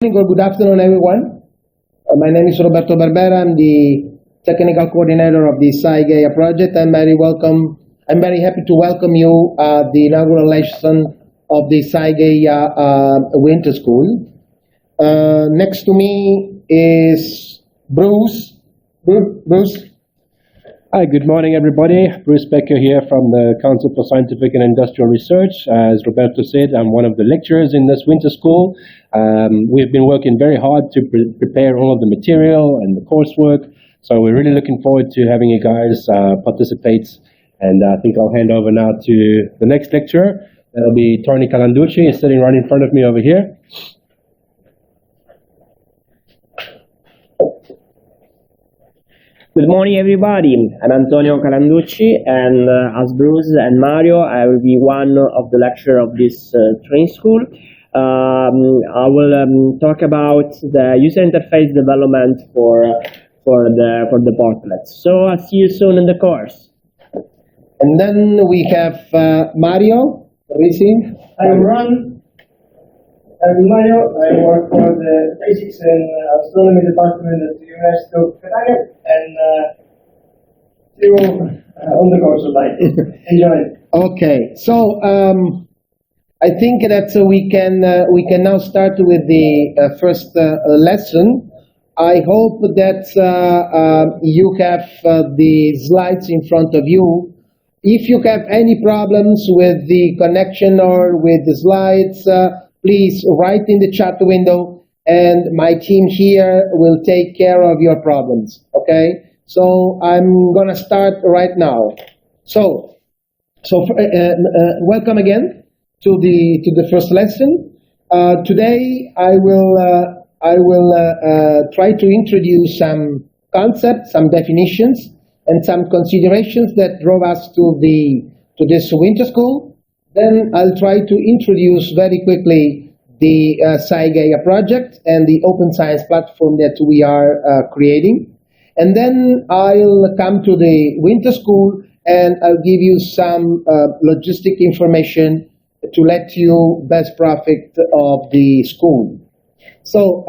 Or good afternoon, everyone. My name is Roberto Barbera. I'm the technical coordinator of the Sci-GaIA project. I'm very happy to welcome you at the inaugural lesson of the Sci-GaIA Winter School. Next to me is Bruce. Bruce. Hi, good morning, everybody. Bruce Becker here from the Council for Scientific and Industrial Research. As Roberto said, I'm one of the lecturers in this winter school. We've been working very hard to prepare all of the material and the coursework. So we're really looking forward to having you guys participate. And I think I'll hand over now to the next lecturer. That'll be Tony Calanducci. He's sitting right in front of me over here. Good morning, everybody. I'm Antonio Calanducci, and as Bruce and Mario, I will be one of the lecturers of this training school. I will talk about the user interface development for the portlets. So I'll see you soon in the course. And then we have Mario Risi. I'm Ron. I'm Mario. I work for the Physics and Astronomy Department at the University of Catania, and see you on the course tonight. Enjoy. Okay, so I think that we can now start with the first lesson. I hope that you have the slides in front of you. If you have any problems with the connection or with the slides, please write in the chat window, and my team here will take care of your problems. Okay? So I'm gonna start right now. So welcome again to the first lesson. Today I will try to introduce some concepts, some definitions, and some considerations that drove us to this winter school. Then I'll try to introduce very quickly the Sci-GaIA project and the open science platform that we are creating. And then I'll come to the winter school and I'll give you some logistic information to let you best profit of the school. So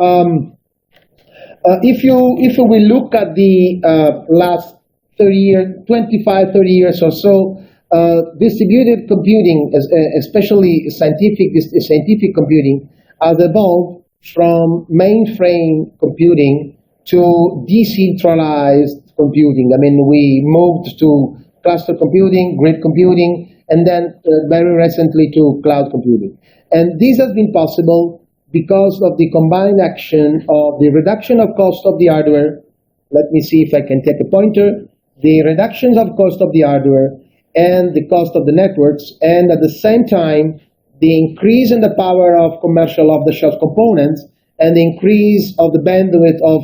if we look at the last 25, 30 years or so, distributed computing, especially scientific computing, has evolved from mainframe computing to decentralized computing. I mean, we moved to cluster computing, grid computing, and then very recently to cloud computing. And this has been possible because of the combined action of the reduction of cost of the hardware. Let me see if I can take a pointer. The reductions of cost of the hardware and the cost of the networks, and at the same time, the increase in the power of commercial off-the-shelf components and the increase of the bandwidth of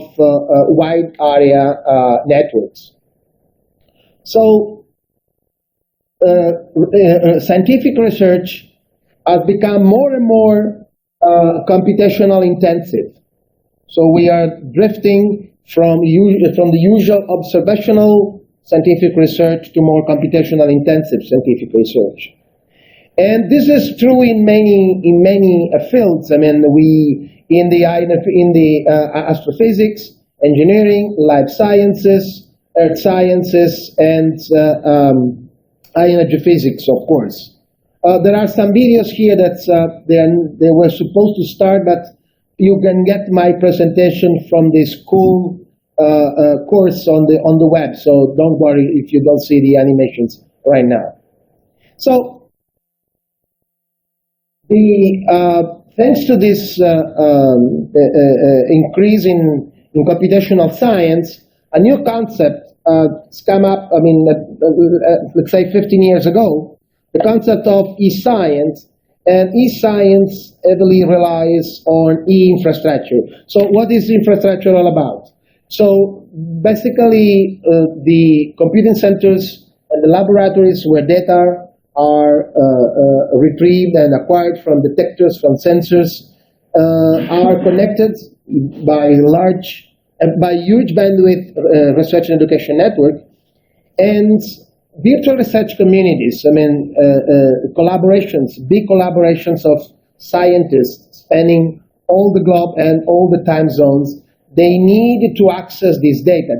wide area networks. So scientific research has become more and more computational intensive. So we are drifting from the usual observational scientific research to more computational intensive scientific research. And this is true in many fields. I mean, in the astrophysics, engineering, life sciences, earth sciences, and energy physics, of course. There are some videos here that they were supposed to start, but you can get my presentation from the school course on the web, so don't worry if you don't see the animations right now. So thanks to this increase in computational science, a new concept has come up. I mean, let's say 15 years ago, the concept of e-science. And e-science heavily relies on e-infrastructure. So what is infrastructure all about? So basically, the computing centers and the laboratories where data are retrieved and acquired from detectors, from sensors, are connected by huge bandwidth research and education network, and virtual research communities. I mean, collaborations, big collaborations of scientists spanning all the globe and all the time zones, they need to access this data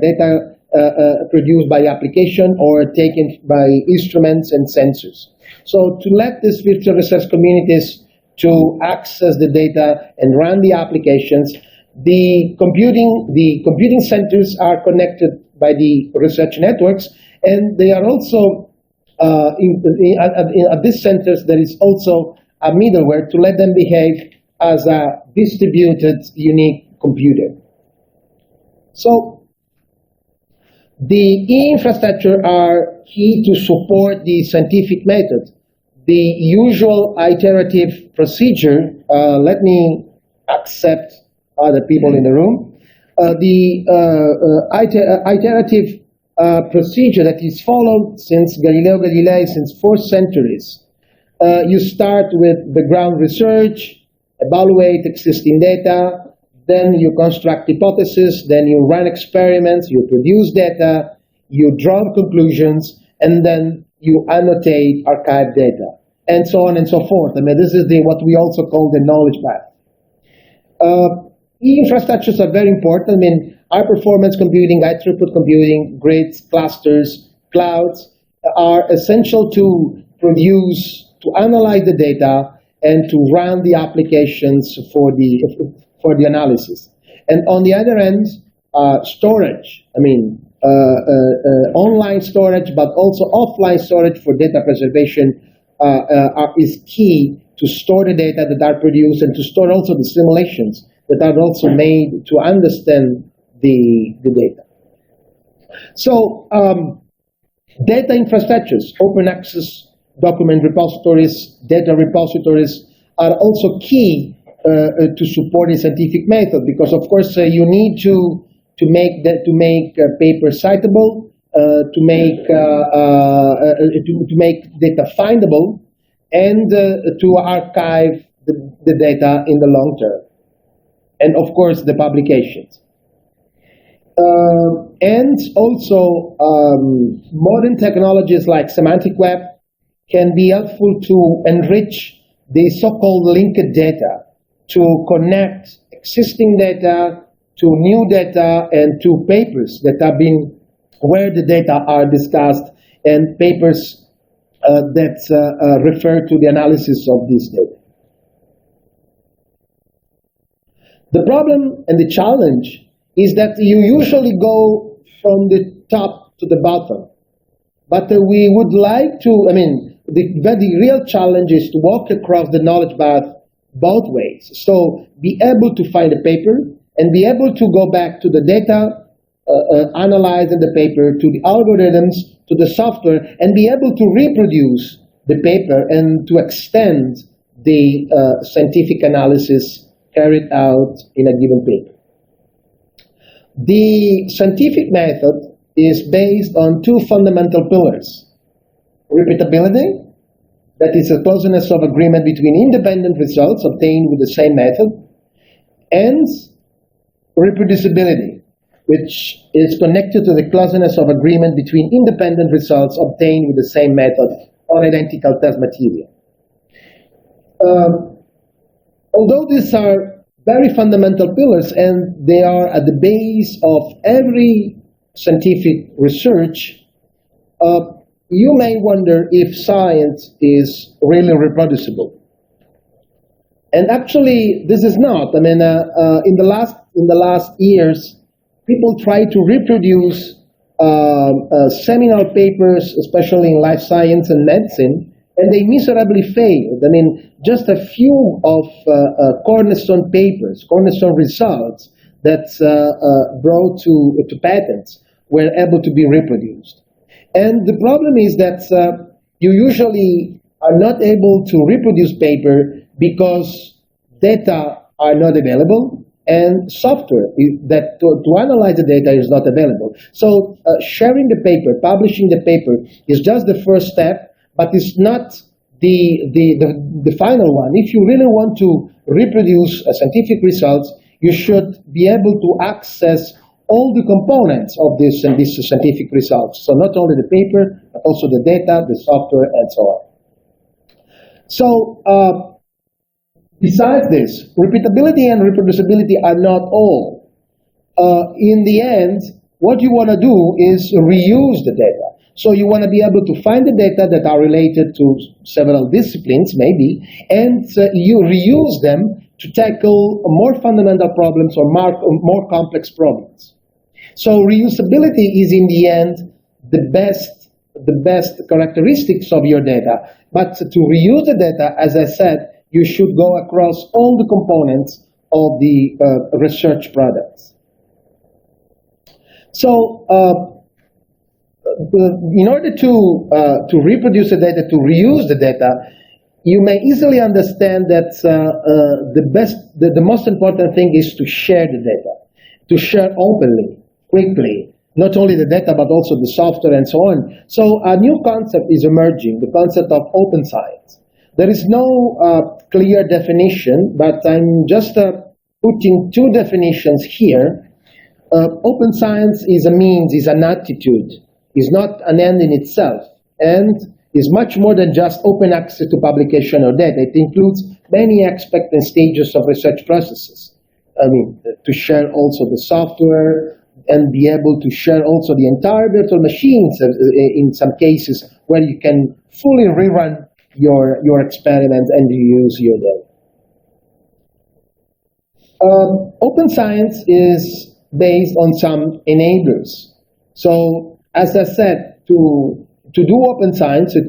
produced by application or taken by instruments and sensors. So to let these virtual research communities to access the data and run the applications, the computing centers are connected by the research networks, and they are also, at these centers, there is also a middleware to let them behave as a distributed, unique computer. So the infrastructure are key to support the scientific method. The usual iterative procedure, let me accept other people in the room. Iterative procedure that is followed since Galileo Galilei, since 4 centuries. You start with background research, evaluate existing data, then you construct hypotheses, then you run experiments, you produce data, you draw conclusions, and then you annotate archived data, and so on and so forth. I mean, this is what we also call the knowledge path. Infrastructures are very important. I mean, high-performance computing, high-throughput computing, grids, clusters, clouds are essential to produce, to analyze the data, and to run the applications for the analysis. And on the other end, storage. I mean, online storage, but also offline storage for data preservation is key to store the data that are produced and to store also the simulations that are also made to understand the data. So data infrastructures, open access document repositories, data repositories are also key to support the scientific method, because of course you need to make paper citable, to make data findable, and to archive the data in the long term, and of course the publications. And also modern technologies like semantic web can be helpful to enrich the so-called linked data, to connect existing data to new data and to papers that have been, where the data are discussed, and papers that refer to the analysis of this data. The problem and the challenge is that you usually go from the top to the bottom. But we would like to, I mean, the real challenge is to walk across the knowledge path both ways. So be able to find a paper and be able to go back to the data analyzed in the paper, to the algorithms, to the software, and be able to reproduce the paper and to extend the scientific analysis carried out in a given paper. The scientific method is based on 2 fundamental pillars: repeatability, that is a closeness of agreement between independent results obtained with the same method, and reproducibility, which is connected to the closeness of agreement between independent results obtained with the same method on identical test material. Although these are very fundamental pillars and they are at the base of every scientific research, you may wonder if science is really reproducible. And actually, this is not. I mean, in the last years, people try to reproduce seminal papers, especially in life science and medicine, and they miserably failed. I mean, just a few of cornerstone papers, cornerstone results that brought to patents were able to be reproduced. And the problem is that you usually are not able to reproduce paper because data are not available and software that to analyze the data is not available. So sharing the paper, publishing the paper is just the first step, but it's not the final one. If you really want to reproduce scientific results, you should be able to access all the components of these scientific results. So not only the paper, but also the data, the software, and so on. So Besides this, repeatability and reproducibility are not all. In the end, what you want to do is reuse the data. So you want to be able to find the data that are related to several disciplines, maybe, and you reuse them to tackle more fundamental problems or more complex problems. So reusability is, in the end, the best characteristics of your data. But to reuse the data, as I said, you should go across all the components of the research products. So in order to reproduce the data, to reuse the data, you may easily understand that the most important thing is to share the data, to share openly, quickly, not only the data, but also the software and so on. So a new concept is emerging, the concept of open science. There is no clear definition, but I'm just putting two definitions here. Open science is a means, is an attitude, is not an end in itself, and is much more than just open access to publication or data. It includes many aspects and stages of research processes. I mean, to share also the software and be able to share also the entire virtual machines in some cases where you can fully rerun your experiments and use your data. Open science is based on some enablers. So, as I said, to do open science, to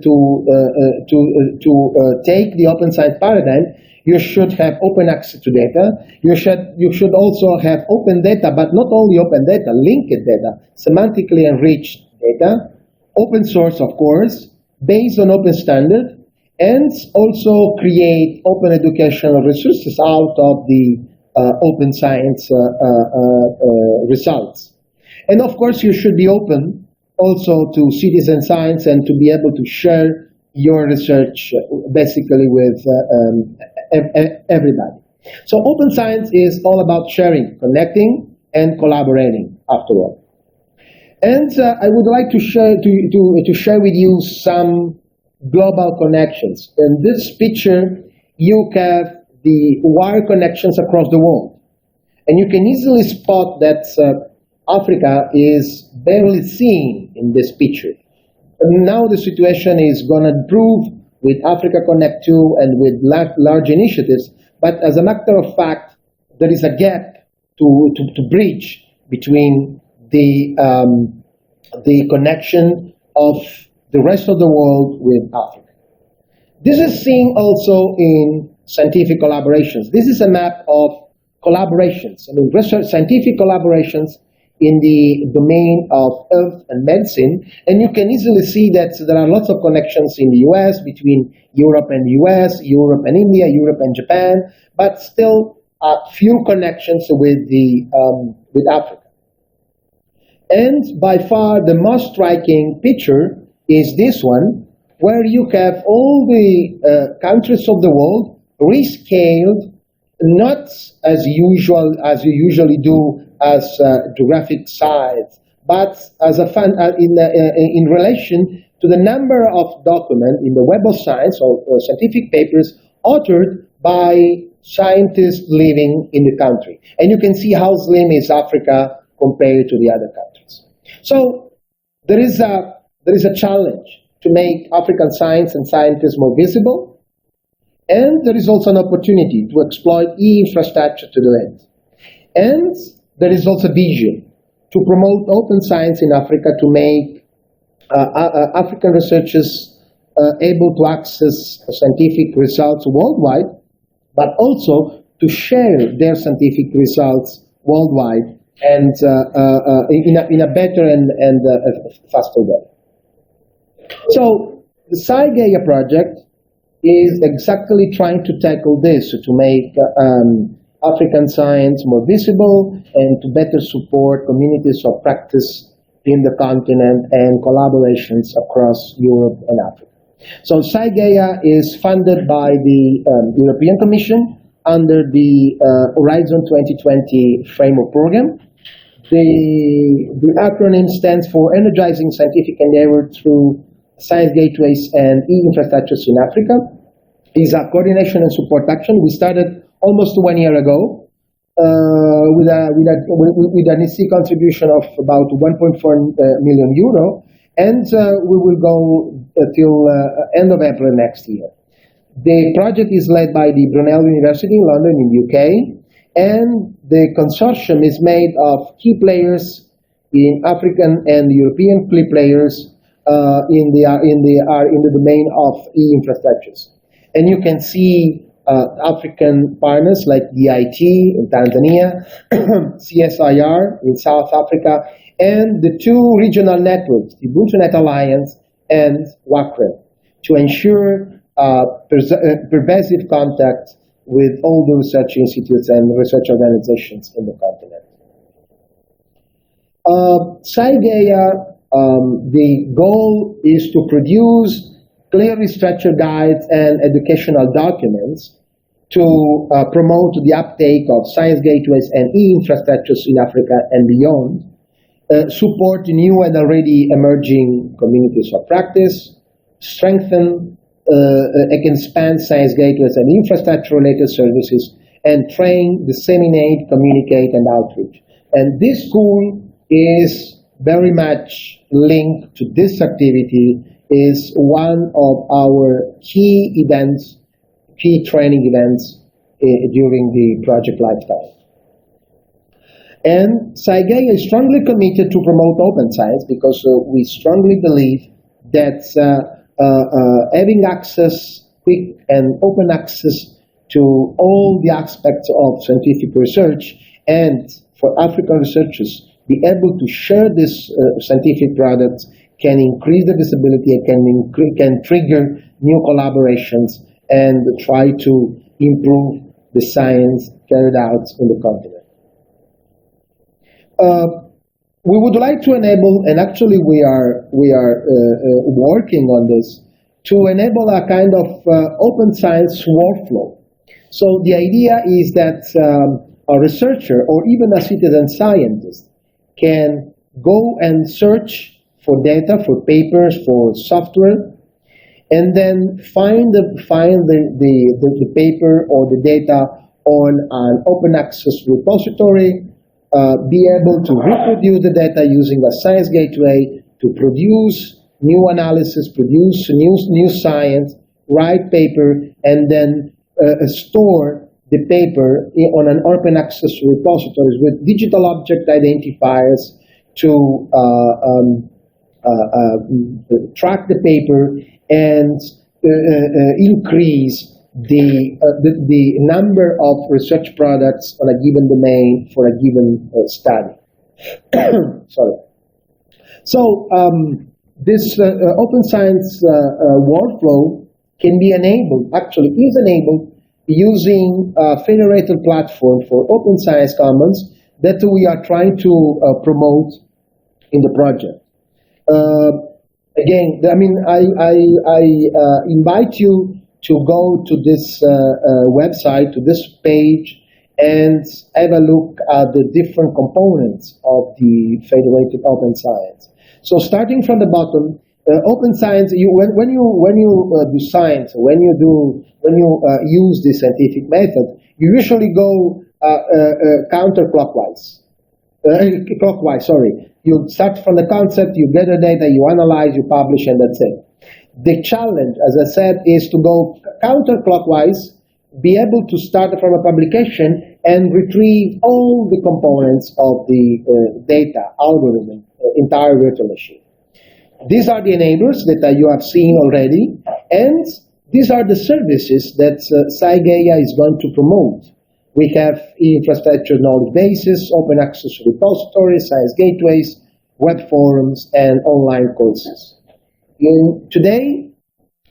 take the open science paradigm, you should have open access to data. You should also have open data, but not only open data, linked data, semantically enriched data, open source, of course, based on open standard, and also create open educational resources out of the open science results. And of course, you should be open also to citizen science and to be able to share your research basically with everybody. So open science is all about sharing, connecting, and collaborating, after all. And I would like to share with you some global connections. In this picture, you have the wire connections across the world. And you can easily spot that Africa is barely seen in this picture. And now the situation is going to improve with Africa Connect 2 and with large initiatives, but as a matter of fact, there is a gap to bridge between the connection of the rest of the world with Africa. This is seen also in scientific collaborations. This is a map of collaborations, I mean, research, scientific collaborations in the domain of health and medicine, and you can easily see that there are lots of connections in the US, between Europe and the US, Europe and India, Europe and Japan, but still few connections with Africa. And by far the most striking picture is this one, where you have all the countries of the world rescaled, not as usual as you usually do as geographic size, but as in relation to the number of documents in the Web of Science or scientific papers authored by scientists living in the country. And you can see how slim is Africa compared to the other countries. So there is a challenge to make African science and scientists more visible, and there is also an opportunity to exploit e-infrastructure to do it. And there is also vision to promote open science in Africa to make African researchers able to access scientific results worldwide, but also to share their scientific results worldwide and in a better and faster way. So the Sci-GaIA project is exactly trying to tackle this, to make African science more visible and to better support communities of practice in the continent and collaborations across Europe and Africa. So Sci-GaIA is funded by the European Commission under the Horizon 2020 framework program. The acronym stands for Energizing Scientific Endeavor through Science Gateways and E-Infrastructures in Africa. is a coordination and support action. We started almost 1 year ago with an EC contribution of about 1.4 million euro, and we will go till end of April next year. The project is led by the Brunel University in London in the UK, and the consortium is made of key players in African and European key players in the domain of e-infrastructures. And you can see African partners like DIT in Tanzania, CSIR in South Africa, and the two regional networks, the UbuntuNet Alliance and WACRE, to ensure pervasive contact with all the research institutes and research organizations in the continent. Sci-GaIA, the goal is to produce clearly structured guides and educational documents to promote the uptake of science gateways and e-infrastructures in Africa and beyond, support new and already emerging communities of practice, strengthen and expand science gateways and infrastructure-related services, and train, disseminate, communicate, and outreach. And this school is very much linked to this activity, is one of our key events, key training events during the project lifetime. And Sci-GaIA is strongly committed to promote open science because we strongly believe that having access, quick and open access to all the aspects of scientific research, and for African researchers be able to share this scientific products can increase the visibility, can trigger new collaborations and try to improve the science carried out in the continent. We would like to enable, and actually we are working on this, to enable a kind of open science workflow. So the idea is that a researcher or even a citizen scientist can go and search for data, for papers, for software, and then find the paper or the data on an open access repository, be able to reproduce the data using a science gateway to produce new analysis, produce new science, write paper, and then store the paper on an open access repositories with digital object identifiers to track the paper and increase the number of research products on a given domain for a given study. Sorry. So this open science workflow can be enabled, actually is enabled, using a federated platform for Open Science Commons that we are trying to promote in the project. Again, I mean, I invite you to go to this website, to this page, and have a look at the different components of the federated open science. So starting from the bottom, open science. When you do science, when you use the scientific method, you usually go counterclockwise. Clockwise, sorry. You start from the concept, you gather data, you analyze, you publish, and that's it. The challenge, as I said, is to go counterclockwise, be able to start from a publication and retrieve all the components of the data, algorithm, entire virtual machine. These are the enablers that you have seen already, and these are the services that Sci-GaIA is going to promote. We have infrastructure knowledge bases, open access repositories, science gateways, web forums, and online courses. Today,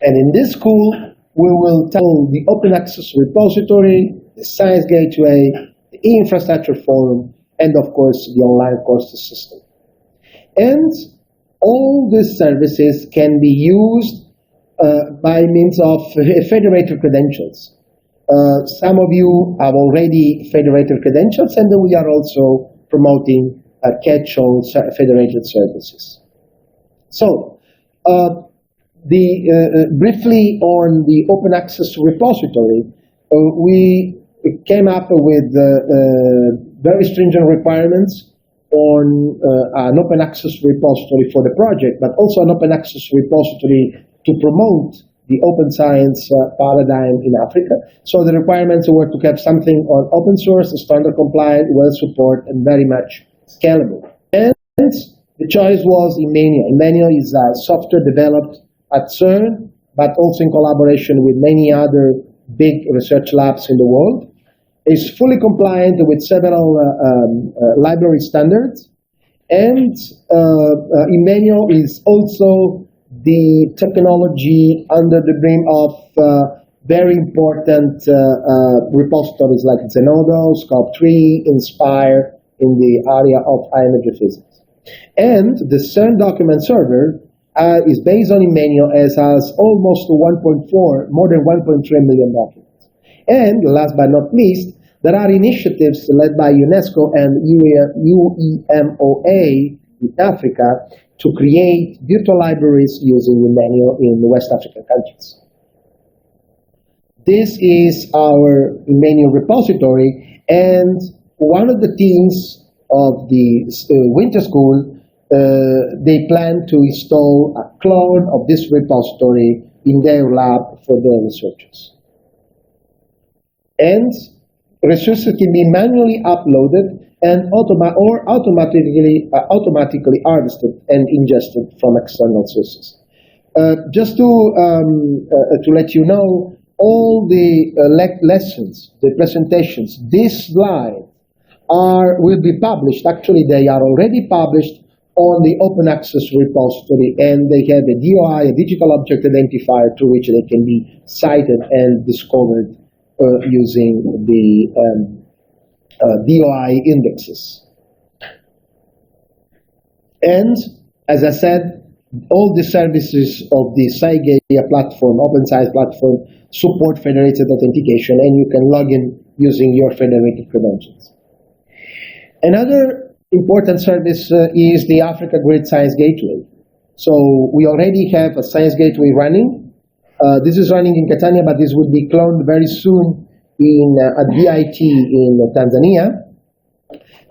and in this school, we will tackle the open access repository, the science gateway, the infrastructure forum, and of course, the online courses system. And all these services can be used by means of federated credentials. Some of you have already federated credentials, and we are also promoting catch-all federated services. So, Briefly on the open access repository, we came up with very stringent requirements on an open access repository for the project, but also an open access repository to promote the open science paradigm in Africa. So the requirements were to have something on open source, standard compliant, well supported, and very much scalable. And the choice was Inaugural. Inaugural is a software developed at CERN, but also in collaboration with many other big research labs in the world. It's fully compliant with several library standards, and Inaugural is also the technology under the brim of very important repositories like Zenodo, Scope3, Inspire in the area of high energy physics. And the CERN document server is based on Inaugural, as has almost more than 1.3 million documents. And last but not least, there are initiatives led by UNESCO and UEMOA in Africa to create virtual libraries using Inaugural in West African countries. This is our Inaugural repository, and one of the teams of the winter school, they plan to install a clone of this repository in their lab for their researchers. And resources can be manually uploaded and automatically harvested and ingested from external sources. Just to let you know, all the lessons, the presentations, these slides will be published. Actually, they are already published on the open access repository, and they have a DOI, a digital object identifier, through which they can be cited and discovered using the DOI indexes. And as I said, all the services of the Sci-GaIA platform, open science platform, support federated authentication, and you can log in using your federated credentials. Another important service is the Africa Grid Science Gateway. So we already have a Science Gateway running. This is running in Catania, but this will be cloned very soon at DIT in Tanzania.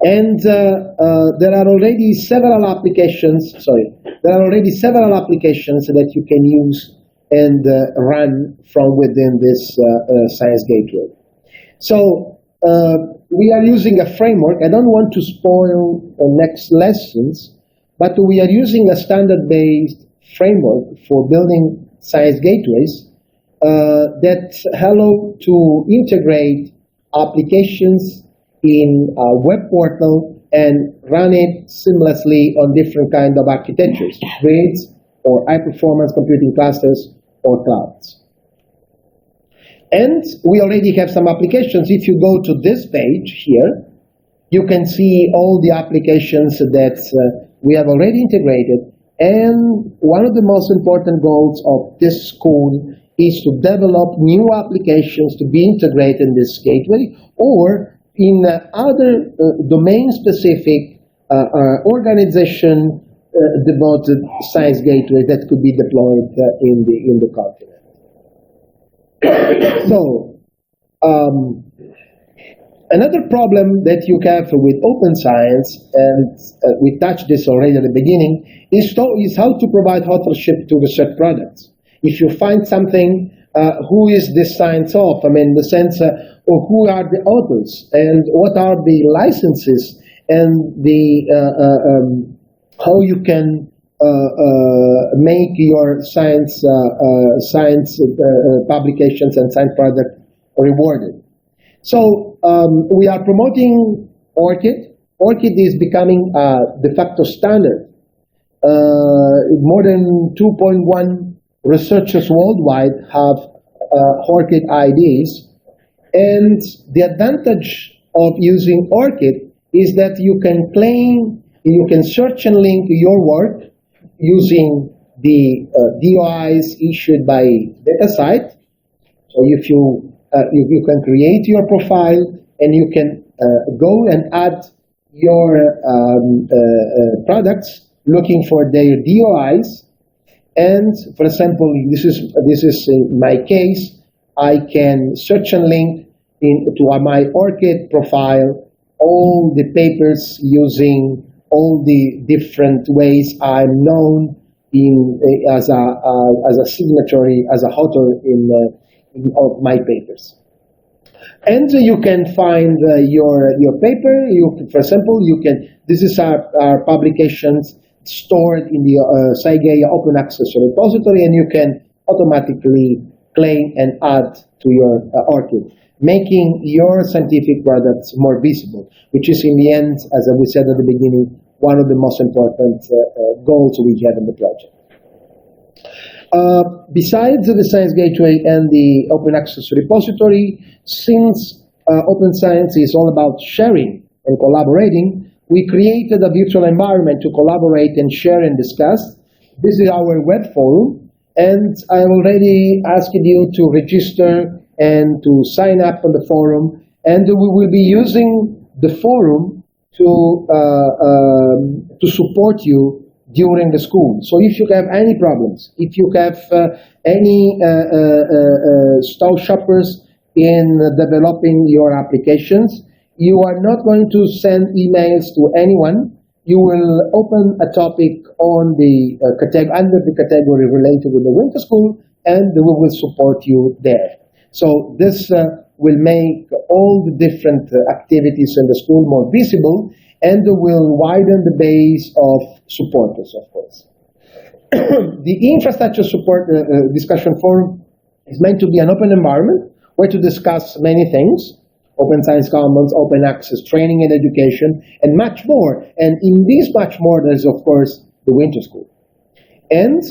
And there are already several applications. That you can use and run from within this Science Gateway. So we are using a framework. I don't want to spoil the next lessons, but we are using a standard-based framework for building science gateways that allow to integrate applications in a web portal and run it seamlessly on different kinds of architectures, grids or high-performance computing clusters or clouds. And we already have some applications. If you go to this page here, you can see all the applications that we have already integrated. And one of the most important goals of this school is to develop new applications to be integrated in this gateway, or in other domain-specific organization devoted science gateway that could be deployed in the continent. So, another problem that you have with open science, and we touched this already at the beginning, is how to provide authorship to research products. If you find something, who is this science of? I mean, in the sense of who are the authors and what are the licenses and how you can make your science publications and science product rewarded. So we are promoting ORCID. ORCID is becoming a de facto standard. More than 2.1 researchers worldwide have ORCID IDs. And the advantage of using ORCID is that you can claim, you can search and link your work using the DOIs issued by DataCite. So if you can create your profile, and you can go and add your products looking for their DOIs, And for example, this is in my case, I can search and link to my ORCID profile all the papers using all the different ways I'm known as a signatory, as a author in of my papers. And you can find your paper. For example, this is our publications stored in the Sci-GaIA open access repository, and you can automatically claim and add to your ORCID, making your scientific products more visible, which is in the end, as we said at the beginning, one of the most important goals we have in the project. Besides the Science Gateway and the Open Access Repository, since Open Science is all about sharing and collaborating, we created a virtual environment to collaborate and share and discuss. This is our web forum, and I already asked you to register and to sign up on the forum, and we will be using the forum to support you during the school. So if you have any problems, if you have any stall shoppers in developing your applications, you are not going to send emails to anyone. You will open a topic on the under the category related with the winter school, and we will support you there. So this will make all the different activities in the school more visible, and will widen the base of supporters, of course. The infrastructure support discussion forum is meant to be an open environment where to discuss many things: Open Science Commons, open access, training and education, and much more. And in this much more, there's of course the winter school. And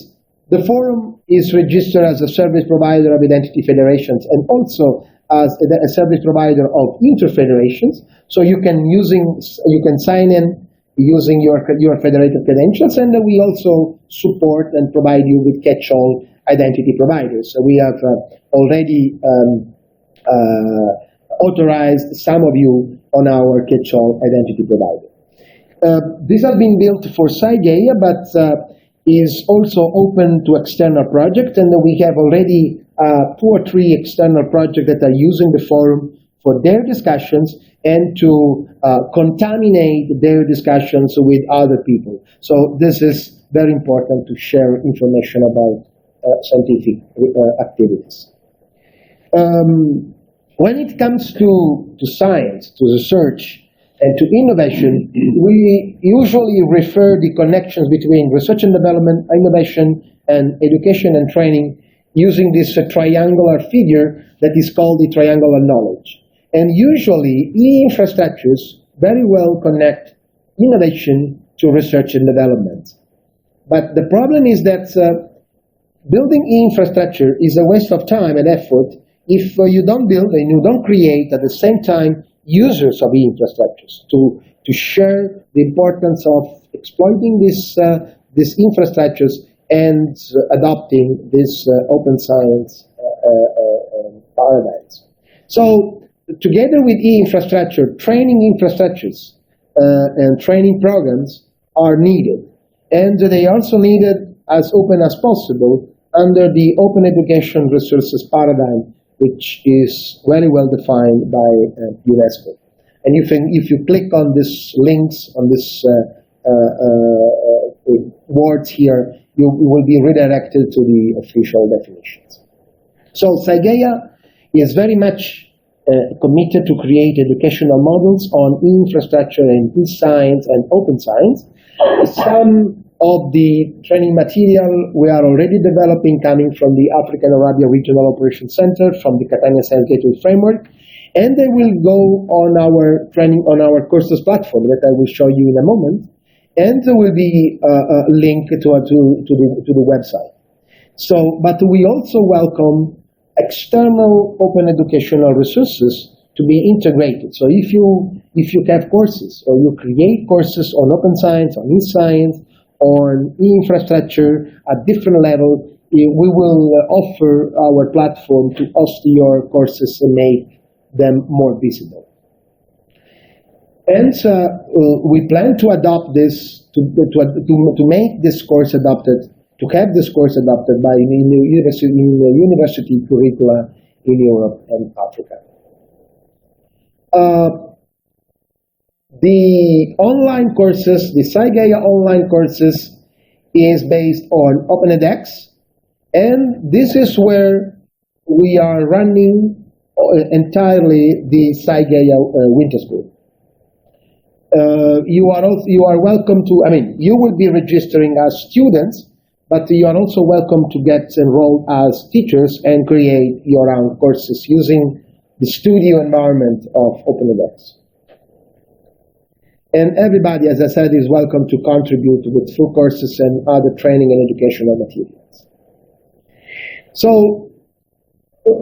the forum is registered as a service provider of identity federations and also as a service provider of interfederations. So you can sign in using your federated credentials, and we also support and provide you with catch-all identity providers. So we have already authorized some of you on our catch-all identity provider. These have been built for Sci-GaIA, but is also open to external projects, and we have already 2 or 3 external projects that are using the forum for their discussions and to contaminate their discussions with other people. So this is very important to share information about scientific activities. When it comes to science, to research, and to innovation, we usually refer the connections between research and development, innovation, and education and training using this triangular figure that is called the triangle of knowledge. And usually, e-infrastructures very well connect innovation to research and development. But the problem is that building e-infrastructure is a waste of time and effort if you don't build and you don't create at the same time users of e-infrastructures to share the importance of exploiting these infrastructures and adopting this open science paradigms. So together with e-infrastructure, training infrastructures and training programs are needed. And they are also needed as open as possible under the open education resources paradigm, which is very well defined by UNESCO. And if you click on these links, on these words here, you will be redirected to the official definitions. So Sci-GaIA is very much committed to create educational models on infrastructure and e-science and open science. Some of the training material we are already developing coming from the African Arabia Regional Operations Center, from the Catania Science Gateway Framework, and they will go on our training, on our courses platform that I will show you in a moment, and there will be a link to the website. So, but we also welcome external open educational resources to be integrated. So if you have courses, or you create courses on open science, on e-science, on infrastructure at different level, we will offer our platform to host your courses and make them more visible. And we plan to adopt this, to make this course adopted to have this course adopted by in the university curricula in Europe and Africa. The online courses, the Sci-GaIA online courses, is based on Open edX, and this is where we are running entirely the Sci-GaIA Winter School. You are welcome to, you will be registering as students, but you are also welcome to get enrolled as teachers and create your own courses using the studio environment of Open edX. And everybody, as I said, is welcome to contribute with full courses and other training and educational materials. So,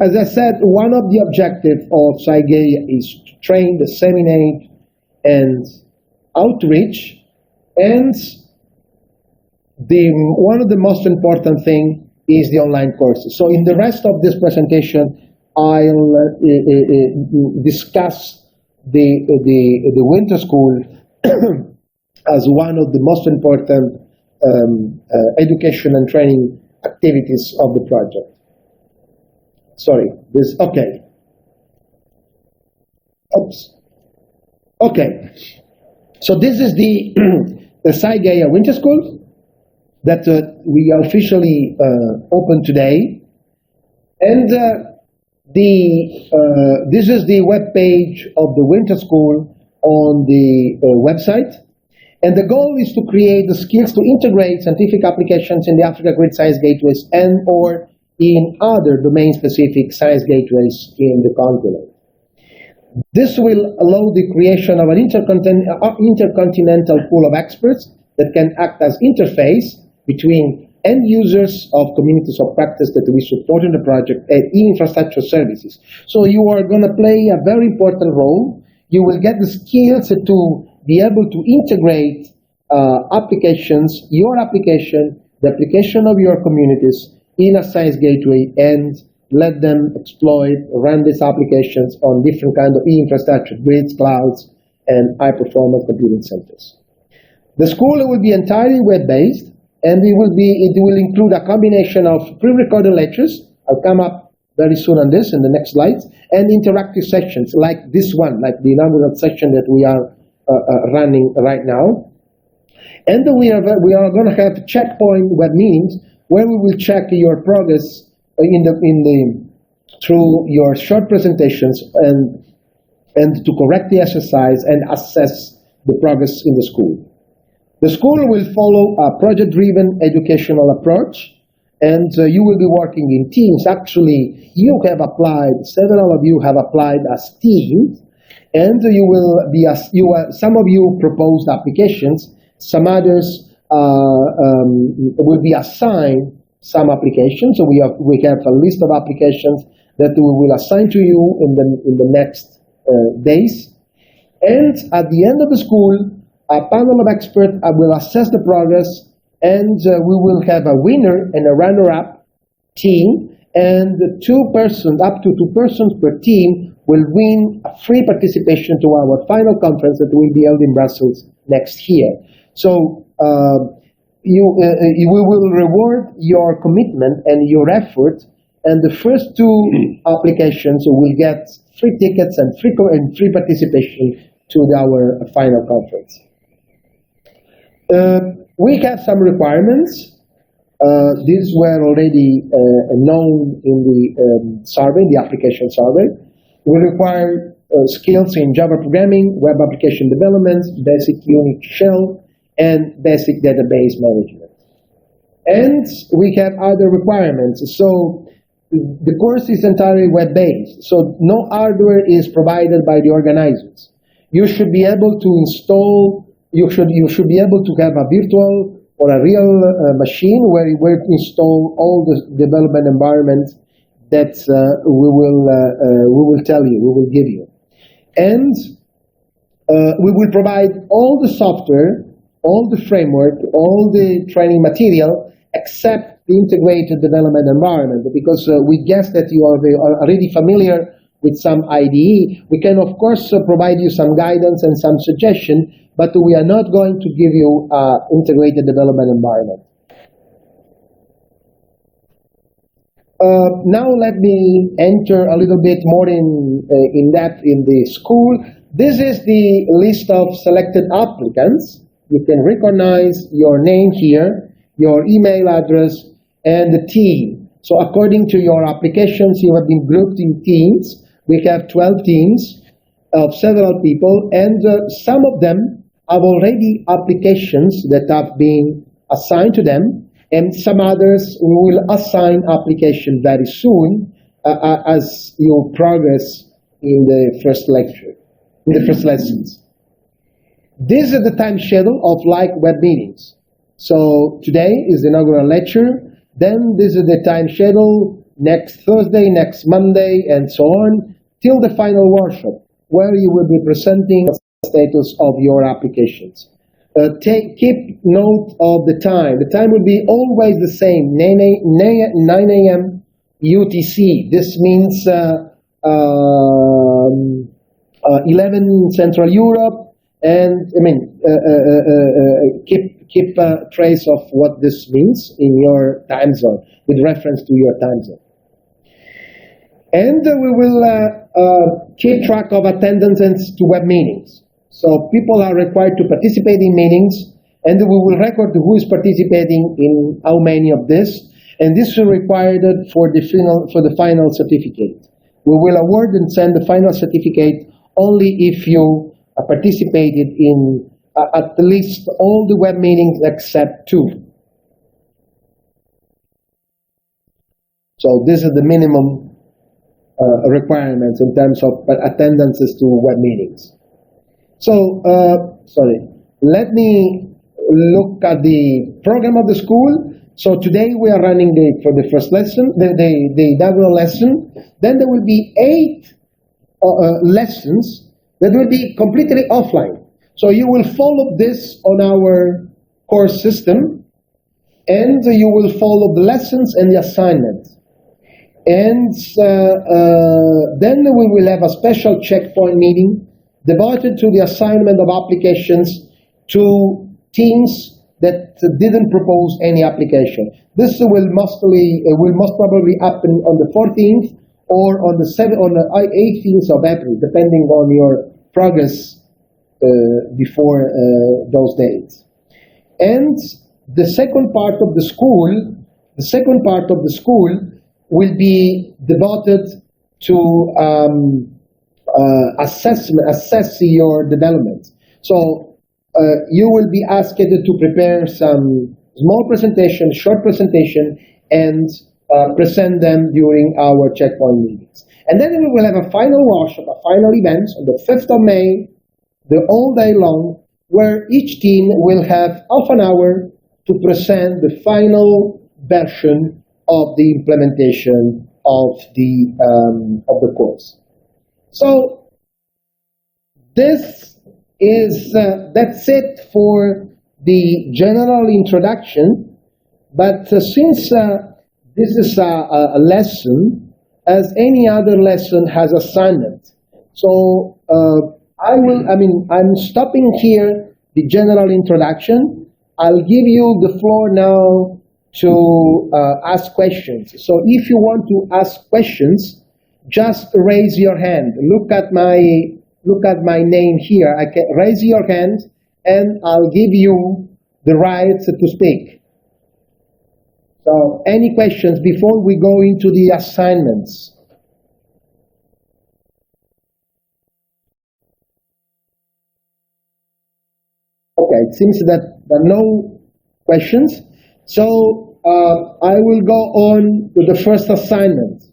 as I said, one of the objectives of Sci-GaIA is to train, disseminate, and outreach, and one of the most important thing is the online courses. So in the rest of this presentation, I'll discuss the winter school as one of the most important education and training activities of the project. Sorry, okay. Oops. Okay, so this is the Sci-GaIA Winter School that we officially opened today. And this is the web page of the Winter School on the website. And the goal is to create the skills to integrate scientific applications in the Africa Grid Science Gateways and or in other domain-specific science gateways in the continent. This will allow the creation of an intercontinental pool of experts that can act as interface between end users of communities of practice that we support in the project and infrastructure services. So you are going to play a very important role. You will get the skills to be able to integrate applications, your application, the application of your communities in a science gateway, and let them exploit, run these applications on different kinds of infrastructure, grids, clouds, and high-performance computing centers. The school will be entirely web-based, and it will include a combination of pre-recorded lectures. I'll come up very soon on this in the next slides, and interactive sections like this one, like the inaugural section that we are running right now. And we are going to have checkpoint web meetings where we will check your progress through your short presentations and to correct the exercise and assess the progress in the school. The school will follow a project-driven educational approach, and you will be working in teams. Actually, you have applied, several of you have applied as teams, and you will be some of you proposed applications, some others will be assigned some applications. So we have a list of applications that we will assign to you in the next days. And at the end of the school, a panel of experts will assess the progress, and we will have a winner and a runner-up team, and up to two persons per team will win a free participation to our final conference that will be held in Brussels next year. So we will reward your commitment and your effort, and the first two applications will get free tickets and free participation to our final conference. We have some requirements. These were already known in the survey, the application survey. We require skills in Java programming, web application development, basic Unix shell, and basic database management. And we have other requirements. So the course is entirely web-based, so no hardware is provided by the organizers. You should be able to install, you should be able to have a virtual or a real machine where you will install all the development environments that we will tell you, we will give you. And we will provide all the software, all the framework, all the training material, except the integrated development environment, because we guess that you are already familiar with some IDE. We can, of course, provide you some guidance and some suggestion, but we are not going to give you integrated development environment. now let me enter a little bit more in depth in the school. This is the list of selected applicants. You can recognize your name here, your email address, and the team. So according to your applications, you have been grouped in teams. We have 12 teams of several people, and some of them have already applications that have been assigned to them, and some others will assign application very soon as you progress in the first lecture, in the first lessons. This is the time schedule of like web meetings. So today is the inaugural lecture, then this is the time schedule next Thursday, next Monday, and so on, till the final workshop, where you will be presenting the status of your applications. Keep note of the time. The time will be always the same, 9 a.m. UTC. This means 11 Central Europe, and keep trace of what this means in your time zone, with reference to your time zone. And we will keep track of attendances to web meetings. So people are required to participate in meetings, and we will record who is participating in how many of this, and this is required for the final certificate. We will award and send the final certificate only if you participated in at least all the web meetings except 2. So this is the minimum requirements in terms of attendances to web meetings. So, let me look at the program of the school. So today we are running for the first lesson, the inaugural lesson. Then there will be 8 lessons that will be completely offline. So you will follow this on our course system, and you will follow the lessons and the assignments. And then we will have a special checkpoint meeting devoted to the assignment of applications to teams that didn't propose any application. This will most probably happen on the 14th or on the 18th of April, depending on your progress before those dates. And the second part of the school will be devoted to assess your development. So you will be asked to prepare some small presentation, short presentation, and present them during our checkpoint meetings. And then we will have a final workshop, a final event on the 5th of May, the all day long, where each team will have half an hour to present the final version of the implementation of the course. So that's it for the general introduction. But since this is a lesson, as any other lesson has assignment, so I'm stopping here the general introduction. I'll give you the floor now to ask questions. So if you want to ask questions, just raise your hand. Look at my name here. I can raise your hand, and I'll give you the right to speak. So, any questions before we go into the assignments? Okay, it seems that there are no questions. So I will go on to the first assignment.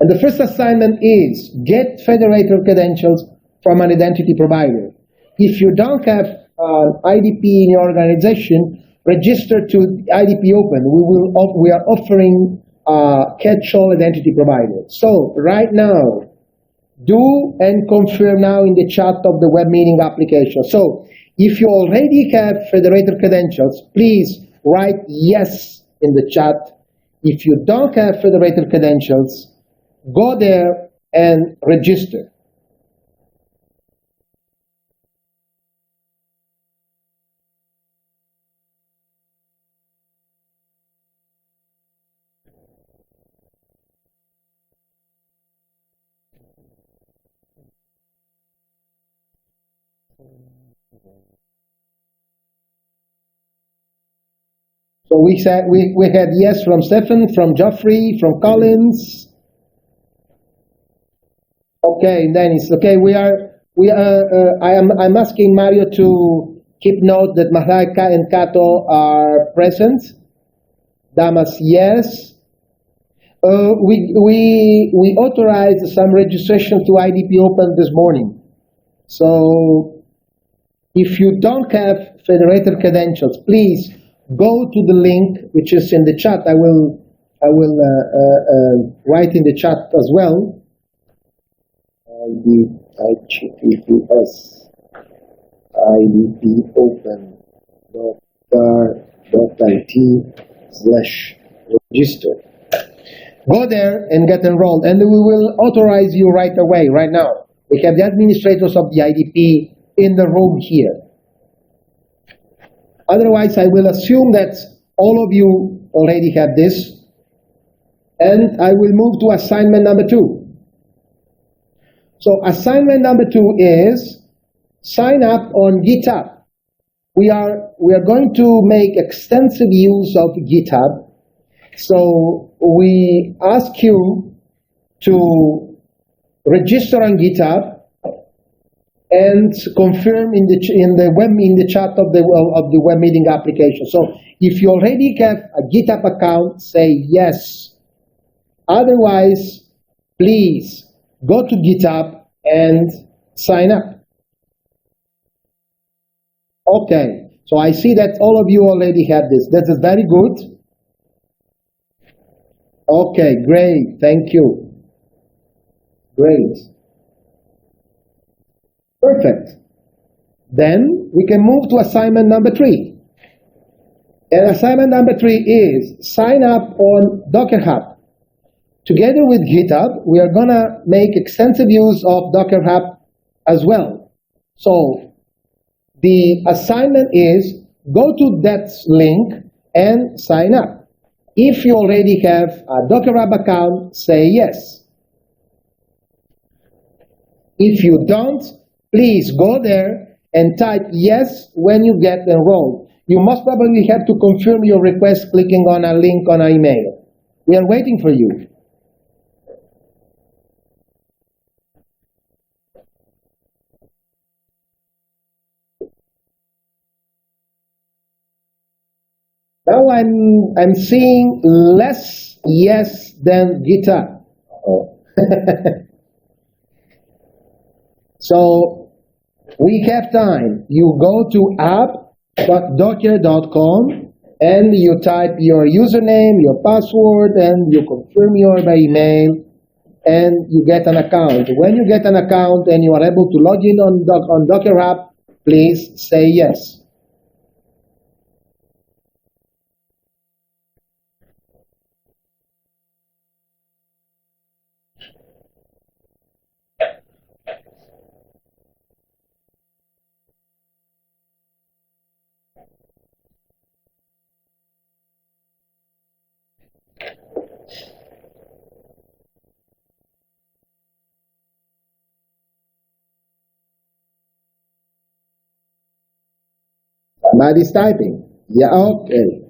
And the first assignment is get federator credentials from an identity provider. If you don't have IDP in your organization, register to IDP Open. We are offering catch-all identity provider. So right now, do and confirm now in the chat of the web meeting application. So if you already have federator credentials, please write yes in the chat. If you don't have federator credentials, go there and register. So we said we had yes from Stephen, from Geoffrey, from Collins. Okay, Dennis. Okay, I'm asking Mario to keep note that Mahraika and Kato are present. Damas, yes. We authorized some registration to IDP Open this morning. So if you don't have federated credentials, please go to the link which is in the chat. I will write in the chat as well. IDP Open .it/register. Go there and get enrolled, and we will authorize you right away, right now. We have the administrators of the IDP in the room here. Otherwise, I will assume that all of you already have this, and I will move to assignment number 2. So assignment number 2 is sign up on GitHub. We are going to make extensive use of GitHub. So we ask you to register on GitHub and confirm in the chat of the web meeting application. So if you already have a GitHub account, say yes. Otherwise, please go to GitHub and sign up. Okay, so I see that all of you already have this. That is very good. Okay, great, thank you. Great. Perfect. Then we can move to assignment number 3. And assignment number 3 is sign up on Docker Hub. Together with GitHub, we are gonna make extensive use of Docker Hub as well. So the assignment is go to that link and sign up. If you already have a Docker Hub account, say yes. If you don't, please go there and type yes when you get enrolled. You most probably have to confirm your request clicking on a link on an email. We are waiting for you. Now I'm seeing less yes than GitHub. Oh. So we have time. You go to app.docker.com and you type your username, your password, and you confirm your email, and you get an account. When you get an account and you are able to log in on Docker Hub, please say yes. Somebody's typing. Yeah, okay.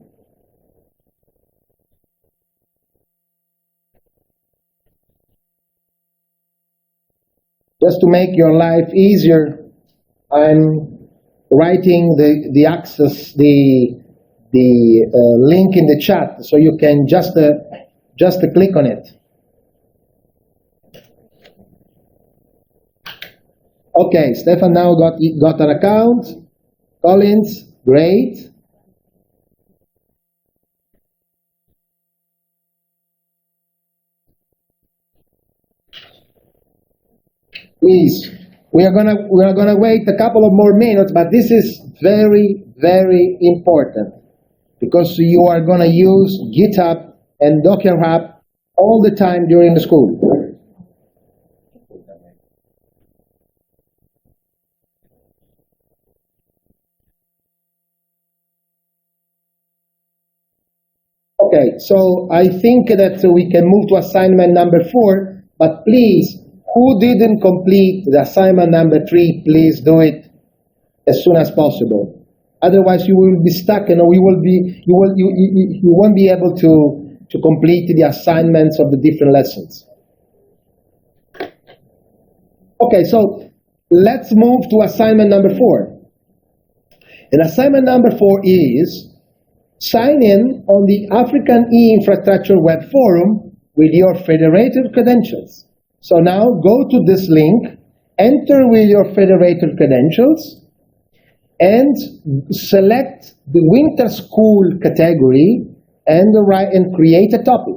Just to make your life easier, I'm writing the access, the link in the chat, so you can just click on it. Okay, Stefan now got an account. Collins, great. Please, we are gonna wait a couple of more minutes, but this is very, very important because you are gonna use GitHub and Docker Hub all the time during the school. Okay, so I think that we can move to assignment number 4, but please, who didn't complete the assignment number 3, please do it as soon as possible. Otherwise, you will be stuck, and you won't be able to complete the assignments of the different lessons. Okay, so let's move to assignment number 4. And assignment number 4 is sign in on the African E-Infrastructure Web Forum with your federated credentials. So now go to this link, enter with your federated credentials, and select the winter school category and create a topic.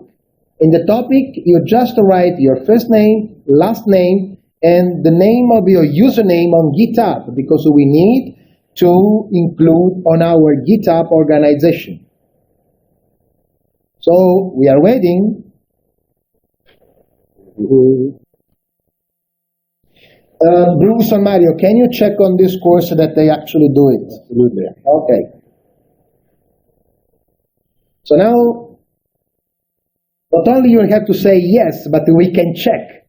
In the topic, you just write your first name, last name, and the name of your username on GitHub, because we need to include on our GitHub organization. So we are waiting. Bruce and Mario, can you check on this course that they actually do it? Absolutely. Okay. So now, not only you have to say yes, but we can check.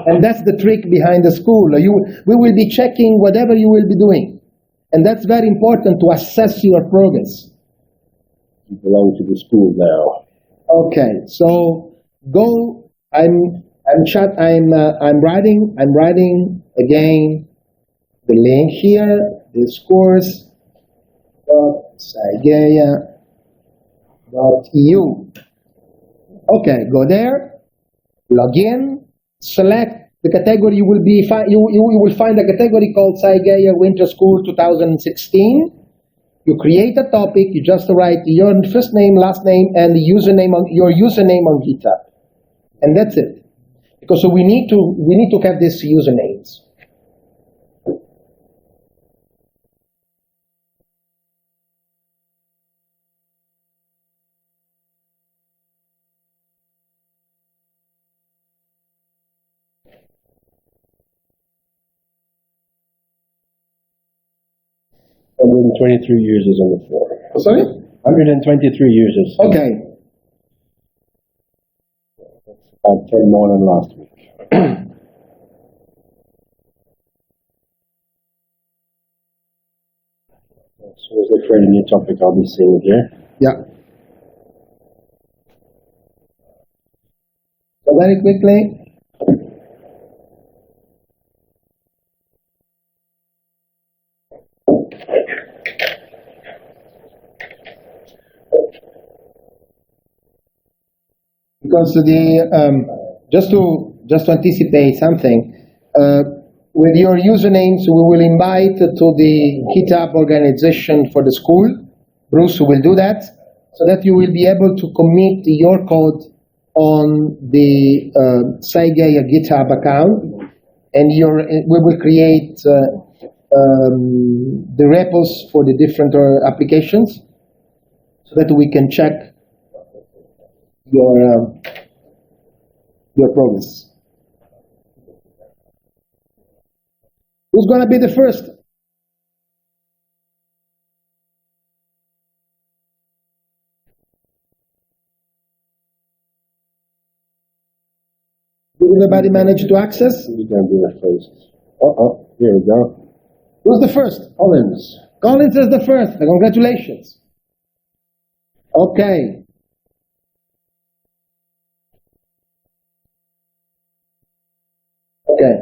And that's the trick behind the school. We will be checking whatever you will be doing. And that's very important to assess your progress. You belong to the school now. Okay, so go. I'm writing again the link here. This course Sci-GaIA.eu. Okay, go there, log in, select the category. You will find a category called Sci-GaIA Winter School 2016. You create a topic. You just write your first name, last name, and your username on GitHub, and that's it. Because we need to have these usernames. And 123 users on the floor. Sorry? 123 users. Okay. About 10 more than last week. As soon as they create a new topic, I'll be seeing it here. Yeah. So very quickly. Because just to anticipate something, with your usernames, we will invite to the GitHub organization for the school. Bruce will do that, so that you will be able to commit your code on the Sci-GaIA GitHub account, and we will create the repos for the different applications, so that we can check your progress. Who's going to be the first? Did everybody manage to access? Who's going to be the first? Here we go. Who's the first? Collins. Collins is the first. Congratulations. Okay. Okay.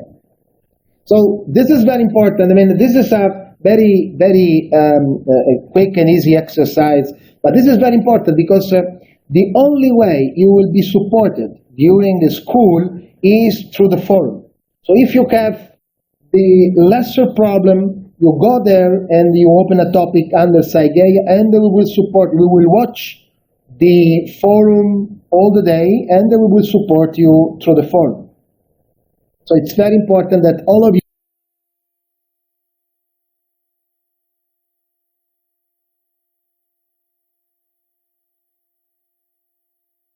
So this is very important. I mean, this is a very, very quick and easy exercise, but this is very important because the only way you will be supported during the school is through the forum. So if you have the lesser problem, you go there and you open a topic under Sci-GaIA, and we will support. We will watch the forum all the day, and we will support you through the forum. So it's very important that all of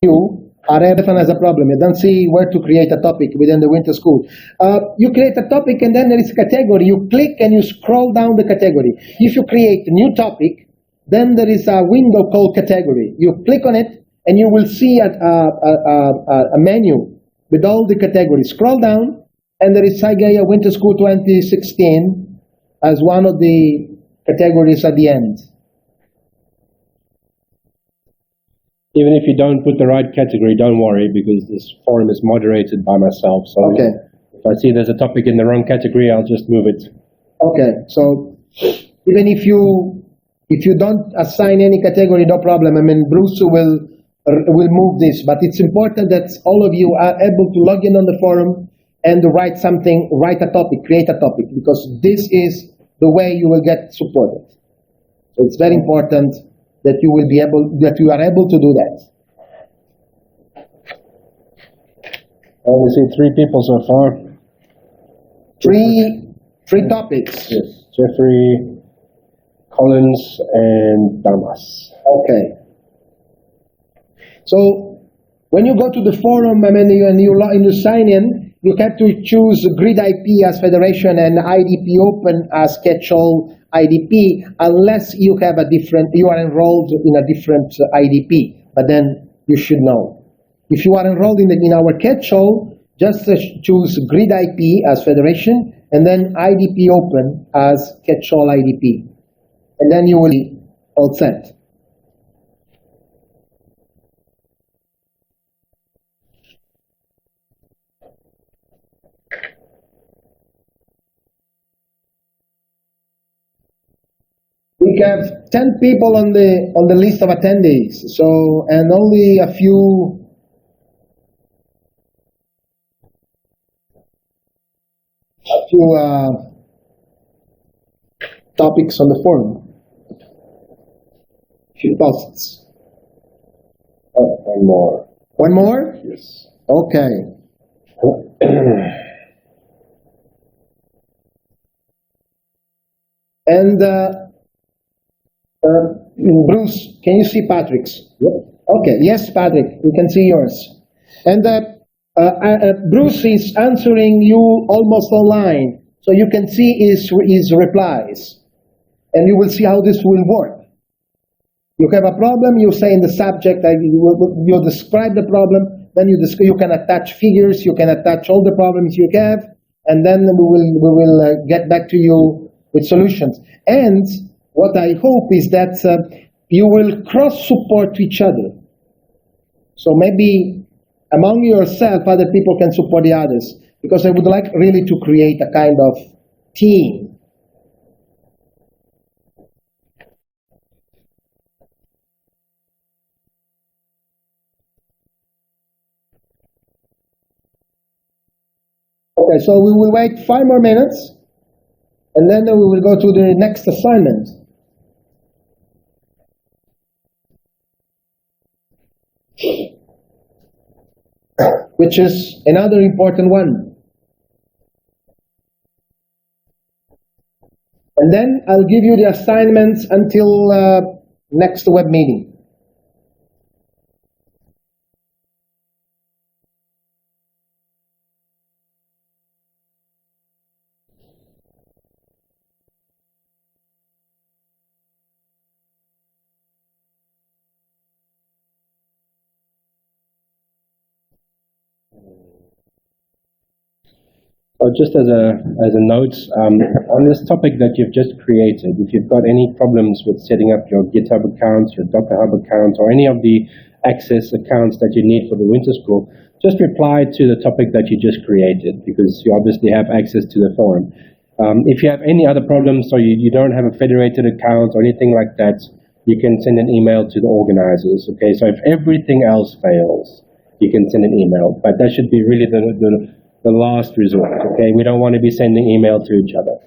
you are everyone has a problem. You don't see where to create a topic within the winter school. You create a topic, and then there is a category. You click and you scroll down the category. If you create a new topic, then there is a window called category. You click on it, and you will see a menu with all the categories. Scroll down, and there is Sci-GaIA Winter School 2016, as one of the categories at the end. Even if you don't put the right category, don't worry, because this forum is moderated by myself. So Okay. if I see there's a topic in the wrong category, I'll just move it. Okay, so even if you don't assign any category, no problem. I mean, Bruce will move this, but it's important that all of you are able to log in on the forum and write something, write a topic, create a topic, because this is the way you will get supported. So it's very important that you will be able, that you are able to do that. We see 3 people so far. Three topics. Yes, Jeffrey, Collins, and Damas. Okay. So when you go to the forum and you sign in, you have to choose Grid IP as Federation and IDP Open as Catch-all IDP, unless you have you are enrolled in a different IDP. But then you should know. If you are enrolled in our Catch-all, just choose Grid IP as Federation and then IDP Open as Catch-all IDP. And then you will be all set. We have 10 people on the list of attendees, so, and only a few topics on the forum. Few posts. Oh, one more. One more? Yes. Okay. And Bruce, can you see Patrick's? Yep. Okay, yes, Patrick, we can see yours. And Bruce is answering you almost online, so you can see his replies. And you will see how this will work. You have a problem, you say in the subject, you describe the problem, then you can attach figures, you can attach all the problems you have, and then we will get back to you with solutions. And what I hope is that you will cross-support each other. So maybe among yourself, other people can support the others, because I would like really to create a kind of team. Okay, so we will wait 5 more minutes, and then we will go to the next assignment. Which is another important one. And then I'll give you the assignments until next web meeting. Just as a note, on this topic that you've just created, if you've got any problems with setting up your GitHub account, your Docker Hub account, or any of the access accounts that you need for the winter school, just reply to the topic that you just created, because you obviously have access to the forum. If you have any other problems, or you don't have a federated account or anything like that, you can send an email to the organizers. Okay, so if everything else fails, you can send an email, but that should be really the last resort, okay? We don't want to be sending email to each other.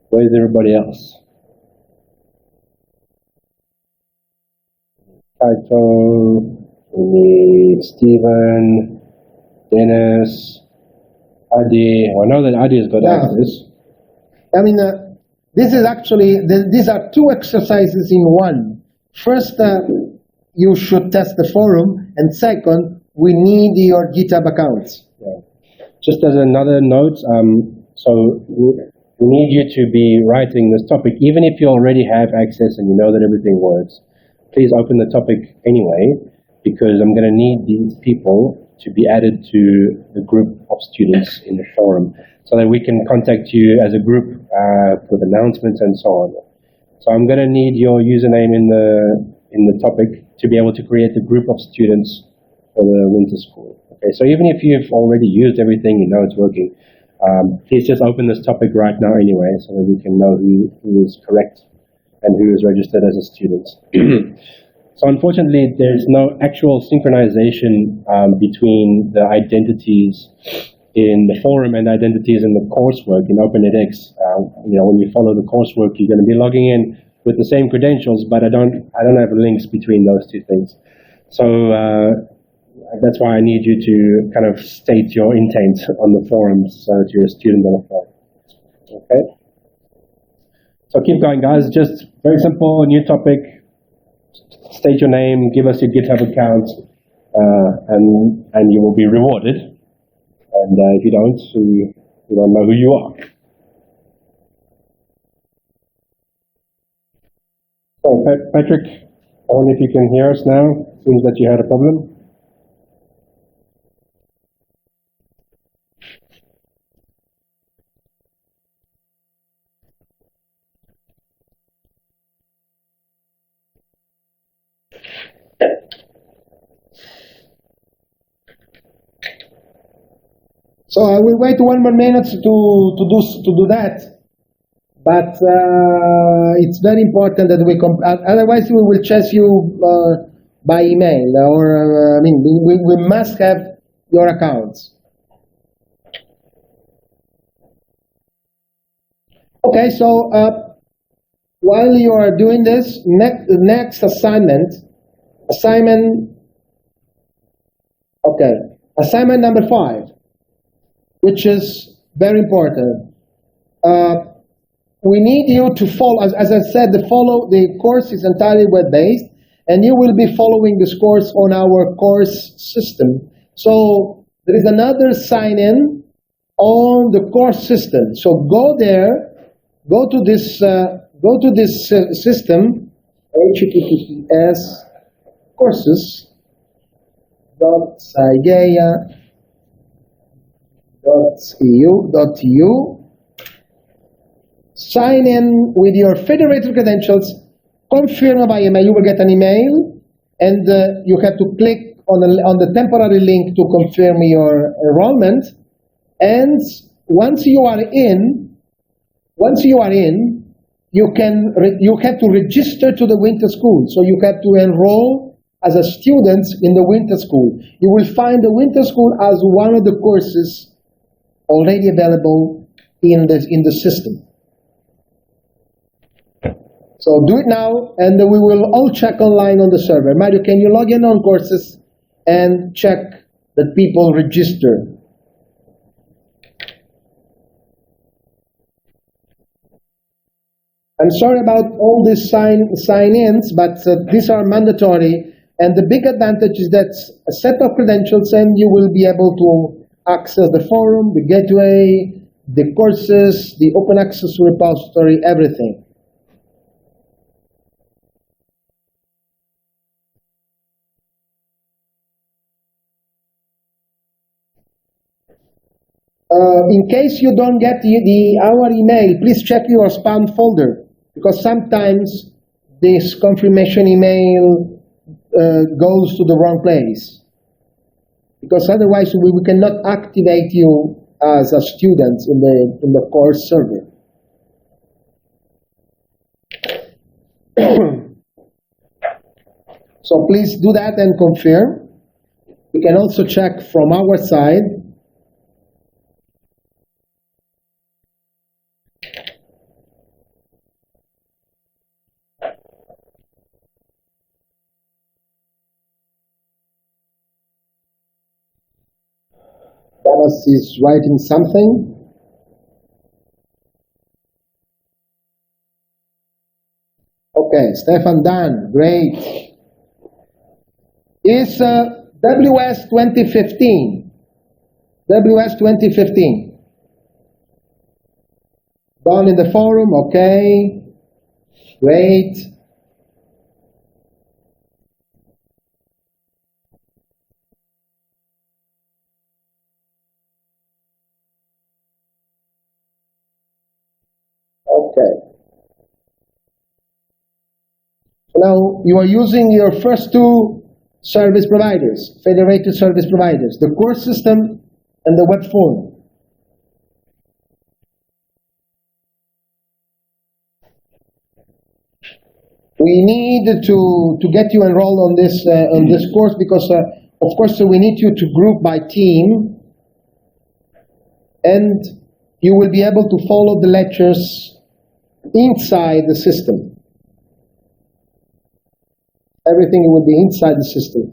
Where's everybody else? Kaito, Stephen, Dennis, Adi. Well, I know that Adi has got access. I mean, this is actually, these are 2 exercises in one. First, you should test the forum, and second, we need your GitHub accounts. Yeah. Just as another note, so we need you to be writing this topic, even if you already have access and you know that everything works. Please open the topic anyway, because I'm going to need these people to be added to the group of students in the forum, so that we can contact you as a group with announcements and so on. So I'm going to need your username in the topic to be able to create a group of students for the winter school. Okay, so even if you've already used everything, you know it's working, please just open this topic right now anyway, so that we can know who is correct and who is registered as a student. So unfortunately, there's no actual synchronization between the identities in the forum and identities in the coursework in OpenEdX. When you follow the coursework, you're going to be logging in with the same credentials, but I don't have links between those two things. So that's why I need you to kind of state your intent on the forums so that you're a student on the forum. Okay? So keep going, guys. Just very simple, new topic. State your name, give us your GitHub account, and you will be rewarded. And if you don't, we don't know who you are. So, Patrick, I wonder if you can hear us now. Seems that you had a problem. So I will wait 1 more minute to do that, but it's very important that otherwise we will chase you by email, or we must have your accounts. Okay, so while you are doing this, next assignment number 5. Which is very important. We need you to follow, as I said, the course is entirely web-based, and you will be following this course on our course system. So there is another sign-in on the course system. So go there, go to this system, https courses.sci-GaIA.eu. Sign in with your federated credentials, confirm by email. You will get an email, and you have to click on the temporary link to confirm your enrollment. And once you are in, you have to register to the winter school. So you have to enroll as a student in the winter school. You will find the winter school as one of the courses already available in the system. So do it now, and we will all check online on the server. Mario, can you log in on courses and check that people register? I'm sorry about all these sign-ins, but these are mandatory. And the big advantage is that a set of credentials, and you will be able to access the forum, the gateway, the courses, the open access repository, everything. In case you don't get our email, please check your spam folder, because sometimes this confirmation email goes to the wrong place. Because otherwise we cannot activate you as a student in the course server. So please do that and confirm. You can also check from our side. Dallas is writing something. Okay, Stefan done, great. Is WS 2015. WS 2015. Done in the forum, okay. Great. Okay. Now you are using your first two service providers, federated service providers, the core system and the web form. We need to get you enrolled on this course because, of course, we need you to group by team, and you will be able to follow the lectures inside the system. Everything will be inside the system.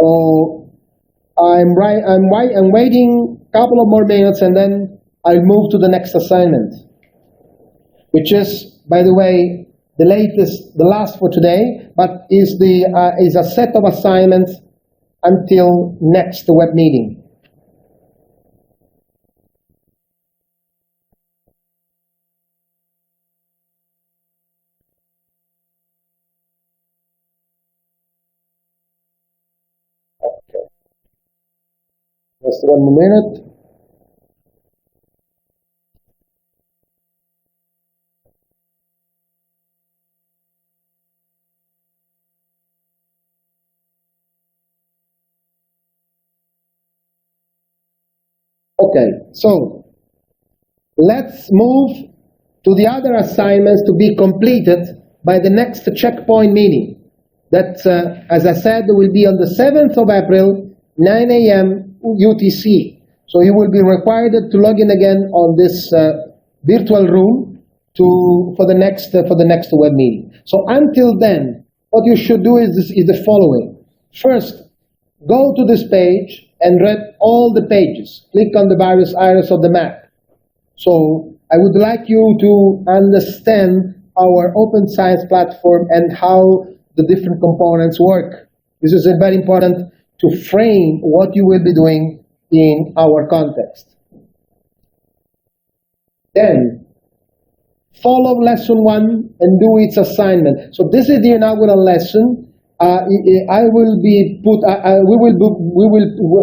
So I'm waiting a couple of more minutes, and then I'll move to the next assignment, which is, by the way, the last for today, but is a set of assignments until next web meeting. Okay. Just 1 minute. Okay, so let's move to the other assignments to be completed by the next checkpoint meeting. That, as I said, will be on the 7th of April, 9 a.m. UTC. So you will be required to log in again on this virtual room for the next web meeting. So until then, what you should do is the following. First, go to this page and read all the pages. Click on the various areas of the map. So I would like you to understand our open science platform and how the different components work. This is very important to frame what you will be doing in our context. Then, follow lesson 1 and do its assignment. So this is the inaugural lesson. We will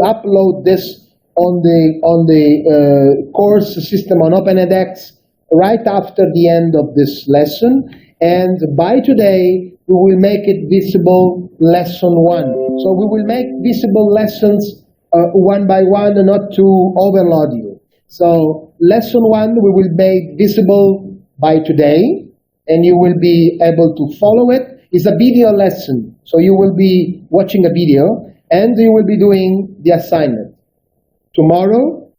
upload this on the course system on OpenEdX right after the end of this lesson, and by today we will make it visible lesson 1. So we will make visible lessons one by one, and not to overload you. So lesson 1 we will make visible by today, and you will be able to follow it. It's a video lesson, so you will be watching a video and you will be doing the assignment. Tomorrow,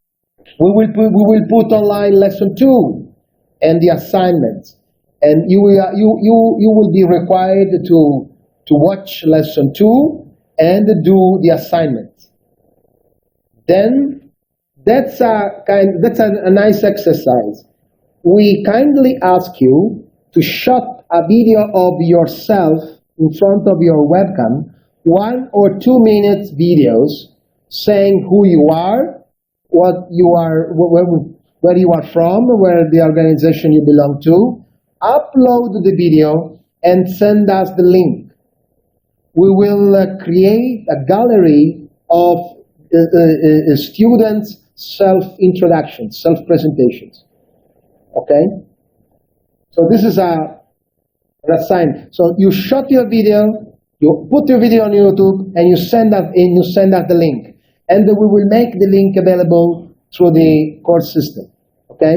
we will put online lesson 2 and the assignments, and you will be required to watch lesson 2 and do the assignment. Then that's a nice exercise. We kindly ask you to shut a video of yourself in front of your webcam, 1 or 2 minutes videos, saying who you are, what you are, where you are from, where the organization you belong to. Upload the video and send us the link. We will create a gallery of students' self-introductions, self-presentations. Okay? So this is an assignment. So you shot your video, you put your video on YouTube, and you send out the link. And we will make the link available through the course system. Okay?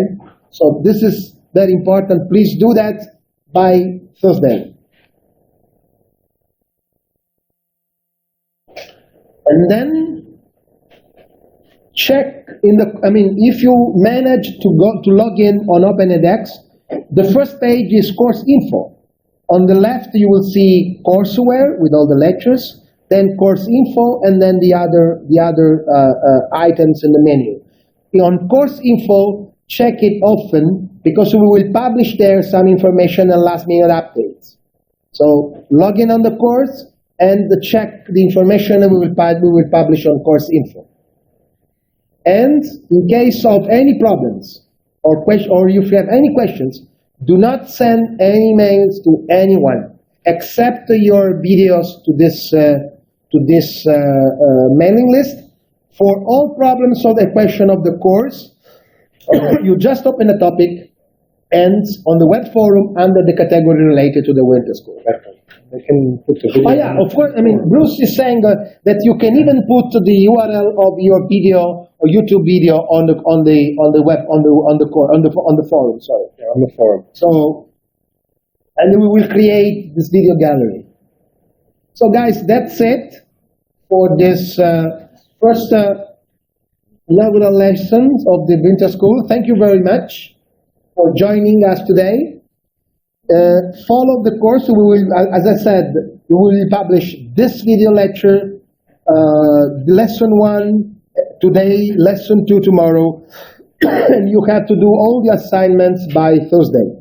So this is very important. Please do that by Thursday. And then check if you manage to log in on OpenEdX, the first page is course info. On the left, you will see courseware with all the lectures, then course info, and then the other items in the menu. On course info, check it often, because we will publish there some information and last-minute updates. So log in on the course, and check the information that we will publish on course info. And in case of any problems or if you have any questions, do not send any mails to anyone except your videos to this mailing list. For all problems or the question of the course, you just open a topic and on the web forum under the category related to the winter school. They can put the video. Oh yeah, of course. I mean, Bruce is saying that you can even put the URL of your video or YouTube video on the web on the forum. Sorry, Yeah, on the forum. so and we will create this video gallery. So guys, that's it for this first inaugural lessons of the winter school. Thank you very much for joining us today. Follow the course. We will, as I said, we will publish this video lecture, lesson 1 today, lesson 2 tomorrow, and you have to do all the assignments by Thursday.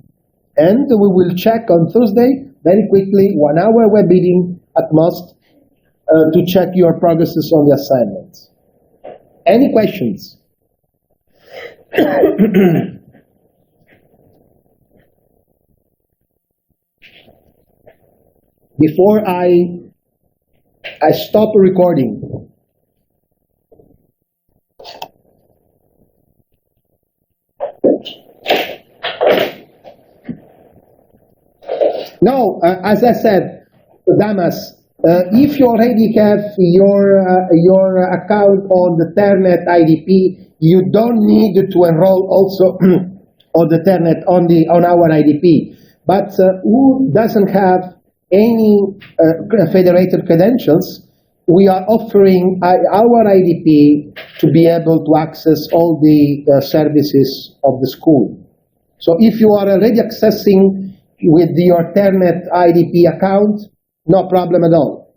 And we will check on Thursday very quickly, 1 hour web meeting at most, to check your progresses on the assignments. Any questions? Before I stop recording, no, as I said, Damas, if you already have your account on the Ternet IDP, you don't need to enroll also on the Ternet on our IDP. But who doesn't have any federated credentials, we are offering our IDP to be able to access all the services of the school. So if you are already accessing with your Ternet IDP account, no problem at all.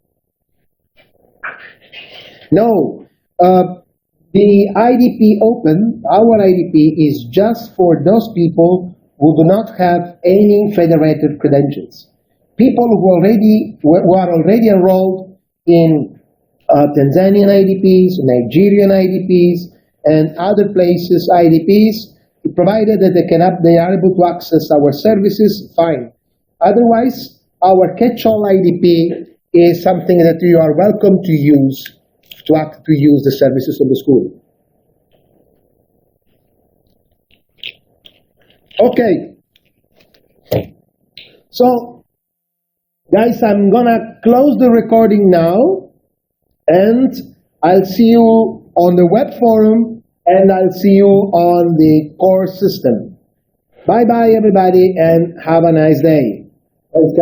No, the IDP open, our IDP is just for those people who do not have any federated credentials. People who are already enrolled in Tanzanian IDPs, Nigerian IDPs, and other places IDPs, provided that they are able to access our services, fine. Otherwise, our catch-all IDP is something that you are welcome to use to use the services of the school. Okay. So, guys, I'm gonna close the recording now, and I'll see you on the web forum, and I'll see you on the course system. Bye-bye, everybody, and have a nice day. Thanks, guys.